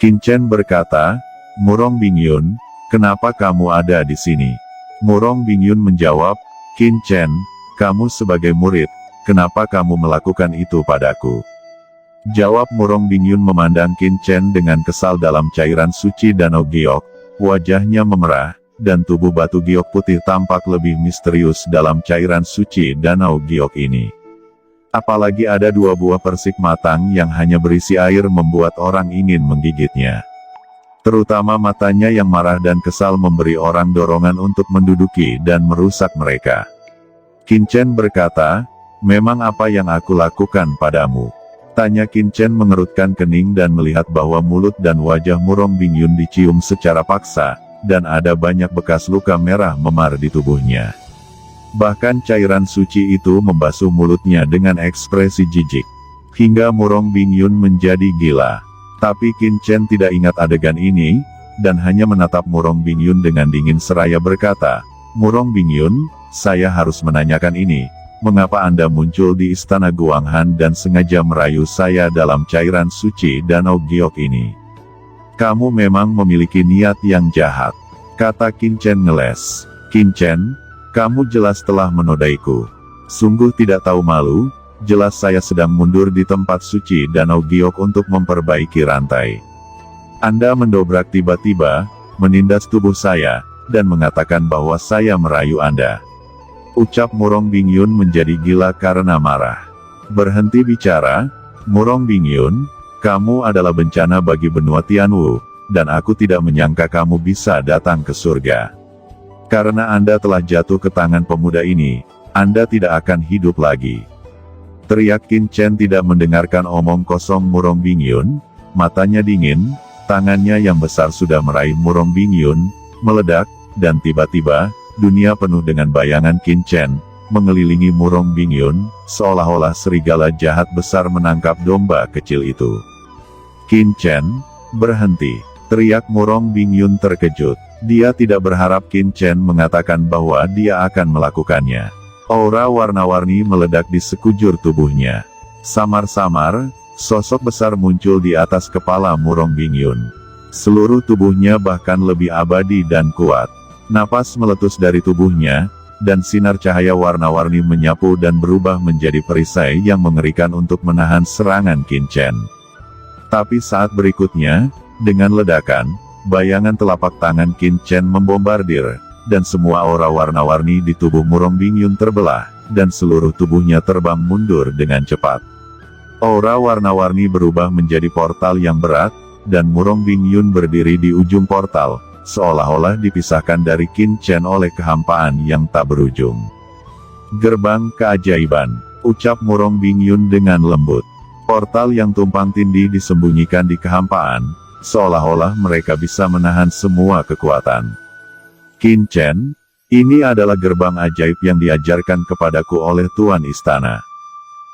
Qin Chen berkata, "Murong Bingyun, kenapa kamu ada di sini?" Murong Bingyun menjawab, "Qin Chen, kamu sebagai murid, kenapa kamu melakukan itu padaku?" Jawab Murong Bingyun memandang Qin Chen dengan kesal dalam cairan suci Danau Giok, wajahnya memerah, dan tubuh batu giok putih tampak lebih misterius dalam cairan suci Danau Giok ini. Apalagi ada 2 buah persik matang yang hanya berisi air membuat orang ingin menggigitnya. Terutama matanya yang marah dan kesal memberi orang dorongan untuk menduduki dan merusak mereka. Qin Chen berkata, "Memang apa yang aku lakukan padamu?" Tanya Qin Chen mengerutkan kening dan melihat bahwa mulut dan wajah Murong Bingyun dicium secara paksa, dan ada banyak bekas luka merah memar di tubuhnya. Bahkan cairan suci itu membasuh mulutnya dengan ekspresi jijik. Hingga Murong Bingyun menjadi gila. Tapi Qin Chen tidak ingat adegan ini, dan hanya menatap Murong Bingyun dengan dingin seraya berkata, "Murong Bingyun, saya harus menanyakan ini. Mengapa Anda muncul di istana Guanghan dan sengaja merayu saya dalam cairan suci Danau Giok ini? Kamu memang memiliki niat yang jahat," kata Qin Chen ngeles. "Qin Chen, kamu jelas telah menodaiku. Sungguh tidak tahu malu, jelas saya sedang mundur di tempat suci Danau Giok untuk memperbaiki rantai. Anda mendobrak tiba-tiba, menindas tubuh saya, dan mengatakan bahwa saya merayu Anda." Ucap Murong Bingyun menjadi gila karena marah. "Berhenti bicara, Murong Bingyun, kamu adalah bencana bagi benua Tianwu, dan aku tidak menyangka kamu bisa datang ke surga. Karena Anda telah jatuh ke tangan pemuda ini, Anda tidak akan hidup lagi." Teriak Qin Chen tidak mendengarkan omong kosong Murong Bingyun, matanya dingin, tangannya yang besar sudah meraih Murong Bingyun, meledak, dan tiba-tiba, dunia penuh dengan bayangan Qin Chen, mengelilingi Murong Bingyun, seolah-olah serigala jahat besar menangkap domba kecil itu. "Qin Chen, berhenti!" teriak Murong Bingyun terkejut. Dia tidak berharap Qin Chen mengatakan bahwa dia akan melakukannya. Aura warna-warni meledak di sekujur tubuhnya. Samar-samar, sosok besar muncul di atas kepala Murong Bingyun. Seluruh tubuhnya bahkan lebih abadi dan kuat. Napas meletus dari tubuhnya, dan sinar cahaya warna-warni menyapu dan berubah menjadi perisai yang mengerikan untuk menahan serangan Qin Chen. Tapi saat berikutnya, dengan ledakan, bayangan telapak tangan Qin Chen membombardir, dan semua aura warna-warni di tubuh Murong Bingyun terbelah, dan seluruh tubuhnya terbang mundur dengan cepat. Aura warna-warni berubah menjadi portal yang berat, dan Murong Bingyun berdiri di ujung portal, seolah-olah dipisahkan dari Qin Chen oleh kehampaan yang tak berujung. "Gerbang keajaiban," ucap Murong Bingyun dengan lembut. Portal yang tumpang tindih disembunyikan di kehampaan, seolah-olah mereka bisa menahan semua kekuatan. "Qin Chen, ini adalah gerbang ajaib yang diajarkan kepadaku oleh Tuan Istana.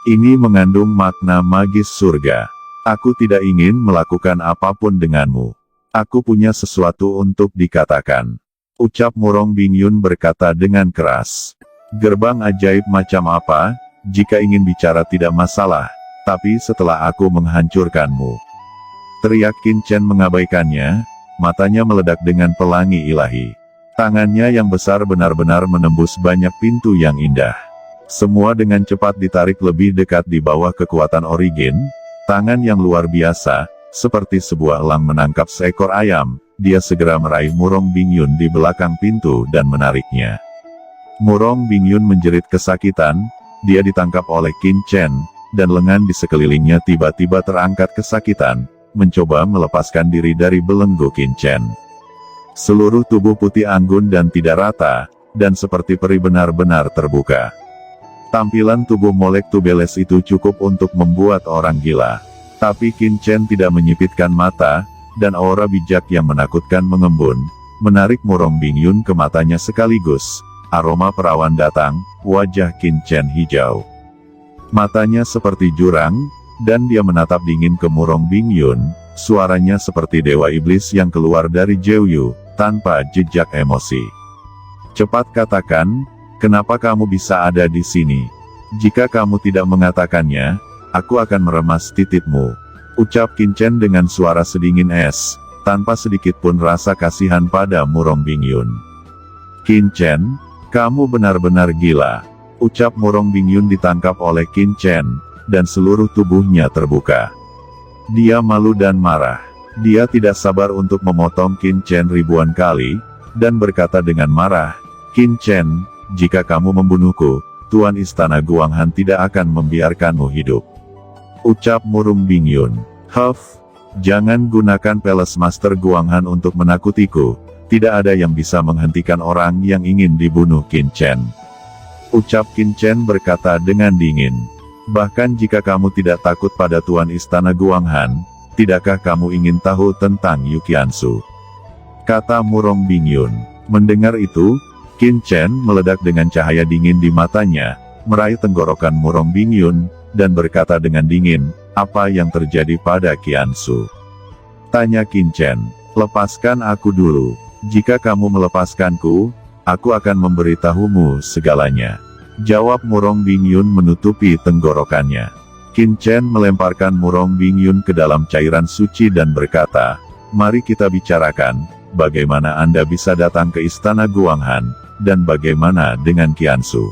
Ini mengandung makna magis surga. Aku tidak ingin melakukan apapun denganmu. Aku punya sesuatu untuk dikatakan," ucap Murong Bingyun berkata dengan keras. "Gerbang ajaib macam apa? Jika ingin bicara tidak masalah, tapi setelah aku menghancurkanmu," teriak Qin Chen mengabaikannya, matanya meledak dengan pelangi ilahi. Tangannya yang besar benar-benar menembus banyak pintu yang indah. Semua dengan cepat ditarik lebih dekat di bawah kekuatan Origin, tangan yang luar biasa, seperti sebuah elang menangkap seekor ayam, dia segera meraih Murong Bingyun di belakang pintu dan menariknya. Murong Bingyun menjerit kesakitan, dia ditangkap oleh Qin Chen, dan lengan di sekelilingnya tiba-tiba terangkat kesakitan, mencoba melepaskan diri dari belenggu Qin Chen. Seluruh tubuh putih anggun dan tidak rata, dan seperti peri benar-benar terbuka. Tampilan tubuh Molek Tubeles itu cukup untuk membuat orang gila. Tapi Qin Chen tidak menyipitkan mata, dan aura bijak yang menakutkan mengembun, menarik Murong Bingyun ke matanya sekaligus. Aroma perawan datang, wajah Qin Chen hijau. Matanya seperti jurang, dan dia menatap dingin ke Murong Bingyun, suaranya seperti dewa iblis yang keluar dari Jeoyu, tanpa jejak emosi. "Cepat katakan, kenapa kamu bisa ada di sini? Jika kamu tidak mengatakannya, aku akan meremas titikmu," Ucap Qin Chen dengan suara sedingin es, tanpa sedikit pun rasa kasihan pada Murong Bingyun. Qin Chen, kamu benar-benar gila. Ucap Murong Bingyun ditangkap oleh Qin Chen, dan seluruh tubuhnya terbuka. Dia malu dan marah. Dia tidak sabar untuk memotong Qin Chen ribuan kali, dan berkata dengan marah, Qin Chen, jika kamu membunuhku, Tuan Istana Guanghan tidak akan membiarkanmu hidup. Ucap Murong Bingyun. Huff, jangan gunakan Palace Master Guanghan untuk menakutiku, tidak ada yang bisa menghentikan orang yang ingin dibunuh Qin Chen. Ucap Qin Chen berkata dengan dingin. Bahkan jika kamu tidak takut pada Tuan Istana Guanghan, tidakkah kamu ingin tahu tentang Yu Qiansu? Kata Murong Bingyun. Mendengar itu, Qin Chen meledak dengan cahaya dingin di matanya, meraih tenggorokan Murong Bingyun, dan berkata dengan dingin, apa yang terjadi pada Qiansu? Tanya Qin Chen. Lepaskan aku dulu. Jika kamu melepaskanku, aku akan memberitahumu segalanya. Jawab Murong Bingyun menutupi tenggorokannya. Qin Chen melemparkan Murong Bingyun ke dalam cairan suci dan berkata, mari kita bicarakan, bagaimana Anda bisa datang ke Istana Guanghan, dan bagaimana dengan Qiansu?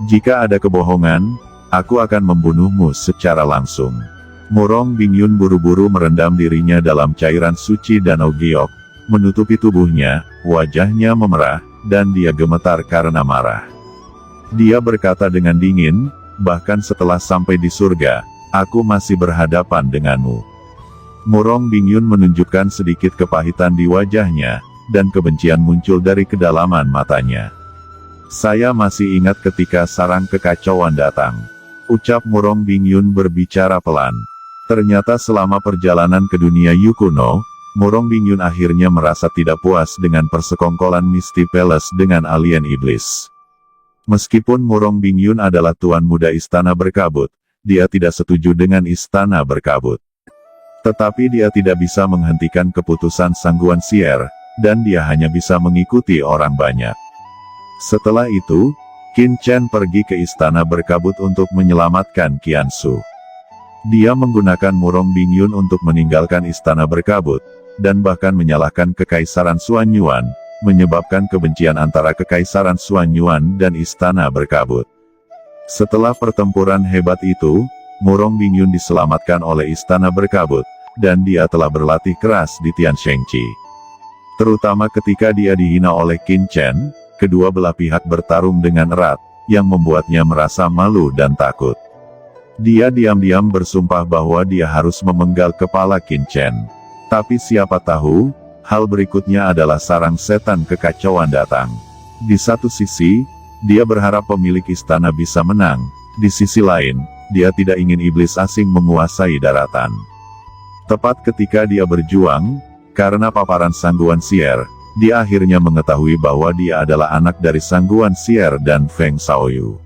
Jika ada kebohongan, aku akan membunuhmu secara langsung. Murong Bingyun buru-buru merendam dirinya dalam cairan suci Danau Giok, menutupi tubuhnya, wajahnya memerah, dan dia gemetar karena marah. Dia berkata dengan dingin, bahkan setelah sampai di surga, aku masih berhadapan denganmu. Murong Bingyun menunjukkan sedikit kepahitan di wajahnya, dan kebencian muncul dari kedalaman matanya. Saya masih ingat ketika sarang kekacauan datang. Ucap Murong Bingyun berbicara pelan. Ternyata selama perjalanan ke dunia Yu kuno, Murong Bingyun akhirnya merasa tidak puas dengan persekongkolan Misty Palace dengan alien iblis. Meskipun Murong Bingyun adalah tuan muda Istana Berkabut, dia tidak setuju dengan Istana Berkabut. Tetapi dia tidak bisa menghentikan keputusan Sangguan Sier, dan dia hanya bisa mengikuti orang banyak. Setelah itu, Qin Chen pergi ke Istana Berkabut untuk menyelamatkan Qiansu. Dia menggunakan Murong Bingyun untuk meninggalkan Istana Berkabut, dan bahkan menyalahkan Kekaisaran Xuanyuan, menyebabkan kebencian antara Kekaisaran Xuanyuan dan Istana Berkabut. Setelah pertempuran hebat itu, Murong Bingyun diselamatkan oleh Istana Berkabut, dan dia telah berlatih keras di Tianshengqi. Terutama ketika dia dihina oleh Qin Chen, kedua belah pihak bertarung dengan erat, yang membuatnya merasa malu dan takut. Dia diam-diam bersumpah bahwa dia harus memenggal kepala Qin Chen. Tapi siapa tahu, hal berikutnya adalah sarang setan kekacauan datang. Di satu sisi, dia berharap pemilik istana bisa menang. Di sisi lain, dia tidak ingin iblis asing menguasai daratan. Tepat ketika dia berjuang, karena paparan Sangguan Sier, dia akhirnya mengetahui bahwa dia adalah anak dari Sangguan Sier dan Feng Shaoyu.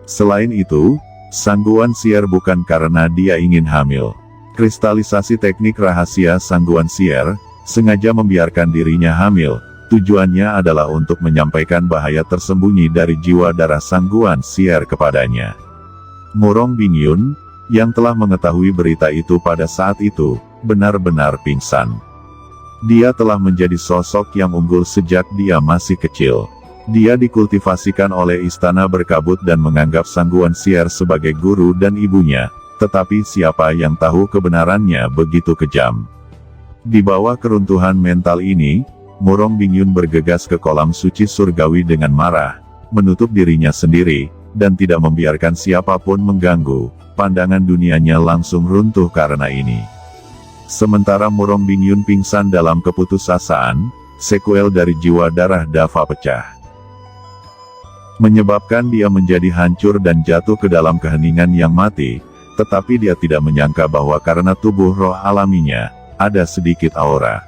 Selain itu, Sangguan Sier bukan karena dia ingin hamil. Kristalisasi teknik rahasia Sangguan Sier, sengaja membiarkan dirinya hamil, tujuannya adalah untuk menyampaikan bahaya tersembunyi dari jiwa darah Sangguan Sier kepadanya. Murong Bingyun, yang telah mengetahui berita itu pada saat itu, benar-benar pingsan. Dia telah menjadi sosok yang unggul sejak dia masih kecil. Dia dikultivasikan oleh Istana Berkabut dan menganggap Sangguan Sier sebagai guru dan ibunya, tetapi siapa yang tahu kebenarannya begitu kejam. Di bawah keruntuhan mental ini, Murong Bingyun bergegas ke kolam suci surgawi dengan marah, menutup dirinya sendiri, dan tidak membiarkan siapapun mengganggu. Pandangan dunianya langsung runtuh karena ini. Sementara Murong Bingyun pingsan dalam keputusasaan, sekuel dari jiwa darah Dava pecah. Menyebabkan dia menjadi hancur dan jatuh ke dalam keheningan yang mati, tetapi dia tidak menyangka bahwa karena tubuh roh alaminya, ada sedikit aura.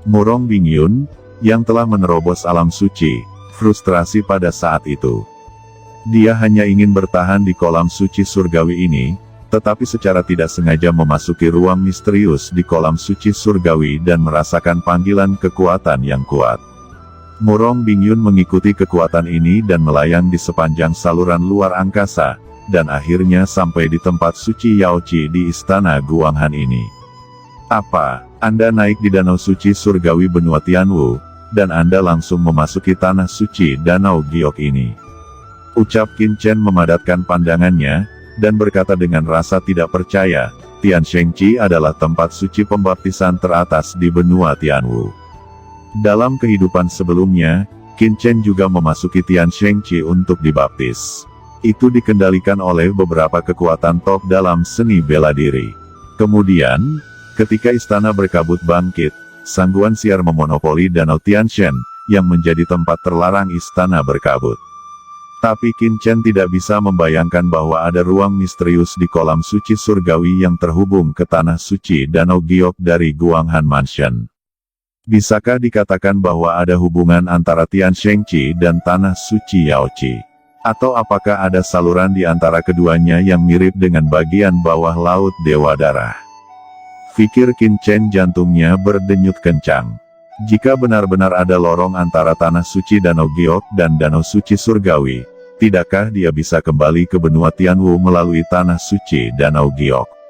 Murong Bingyun, yang telah menerobos alam suci, frustrasi pada saat itu. Dia hanya ingin bertahan di kolam suci surgawi ini, tetapi secara tidak sengaja memasuki ruang misterius di kolam suci surgawi dan merasakan panggilan kekuatan yang kuat. Murong Bingyun mengikuti kekuatan ini dan melayang di sepanjang saluran luar angkasa, dan akhirnya sampai di tempat suci Yaoqi di istana Guanghan ini. Apa, Anda naik di danau suci surgawi benua Tianwu, dan Anda langsung memasuki tanah suci danau Giok ini? Ucap Qin Chen memadatkan pandangannya, dan berkata dengan rasa tidak percaya, Tian Shengqi adalah tempat suci pembaptisan teratas di benua Tianwu. Dalam kehidupan sebelumnya, Qin Chen juga memasuki Tian Shengqi untuk dibaptis. Itu dikendalikan oleh beberapa kekuatan top dalam seni bela diri. Kemudian, ketika istana berkabut bangkit, Sangguan Siar memonopoli Danau Tianshan, yang menjadi tempat terlarang istana berkabut. Tapi Qin Chen tidak bisa membayangkan bahwa ada ruang misterius di kolam suci surgawi yang terhubung ke tanah suci Danau Giok dari Guanghan Mansion. Bisakah dikatakan bahwa ada hubungan antara Tian Shengqi dan tanah suci Yaoqi? Atau apakah ada saluran di antara keduanya yang mirip dengan bagian bawah laut Dewa Darah? Pikir Qin Chen, jantungnya berdenyut kencang. Jika benar-benar ada lorong antara tanah suci Danau Giok dan Danau Suci Surgawi, tidakkah dia bisa kembali ke benua Tianwu melalui tanah suci Danau Giok?